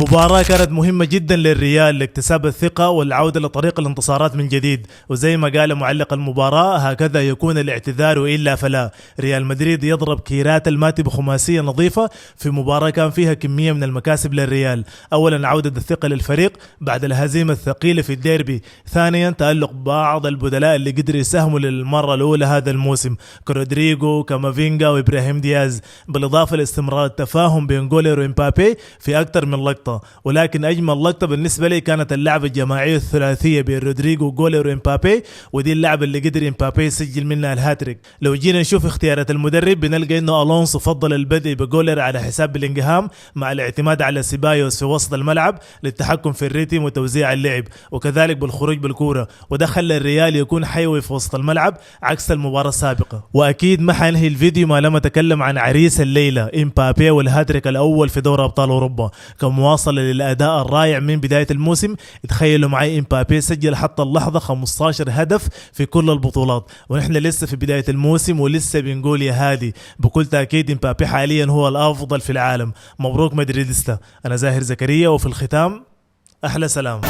مباراة كانت مهمة جدا للريال لاكتساب الثقة والعودة لطريق الانتصارات من جديد، وزي ما قال معلق المباراة هكذا يكون الاعتذار إلا فلا. ريال مدريد يضرب كيرات الماتي بخماسية نظيفة في مباراة كان فيها كمية من المكاسب للريال. أولا عودة الثقة للفريق بعد الهزيمة الثقيلة في الديربي، ثانيا تألق بعض البدلاء اللي قدروا يساهموا للمرة الأولى هذا الموسم كرودريغو كامافينجا وإبراهيم دياز، بالإضافة لاستمرار التفاهم بين جولير وإمبابي في أكثر من لقطة. ولكن أجمل لقطة بالنسبة لي كانت اللعبة الجماعية الثلاثية بين رودريغو وجولير وإمبابي، ودي اللعبة اللي قدر إمبابي يسجل منها الهاتريك. لو جينا نشوف اختيارات المدرب بنلقى إنه ألونسو فضل البدء بجولير على حساب بلينغهام مع الاعتماد على سيبايوس في وسط الملعب للتحكم في الريتم وتوزيع اللعب، وكذلك بالخروج بالكورة، وده خلى الريال يكون حيوي في وسط الملعب عكس المباراة السابقة. وأكيد ما حينهي الفيديو ما لم أتكلم عن عريس الليلة إمبابي والهاتريك الأول في دوري أبطال أوروبا كمواصلة للأداء الرائع من بداية الموسم. تخيلوا معي إمبابي سجل حتى اللحظة 15 هدف في كل البطولات، ونحن لسه في بداية الموسم ولسه بنقول يا هادي. بكل تأكيد إمبابي حاليا هو الأفضل في العالم. مبروك مدريدستا. أنا زاهر زكريا، وفي الختام أحلى سلام.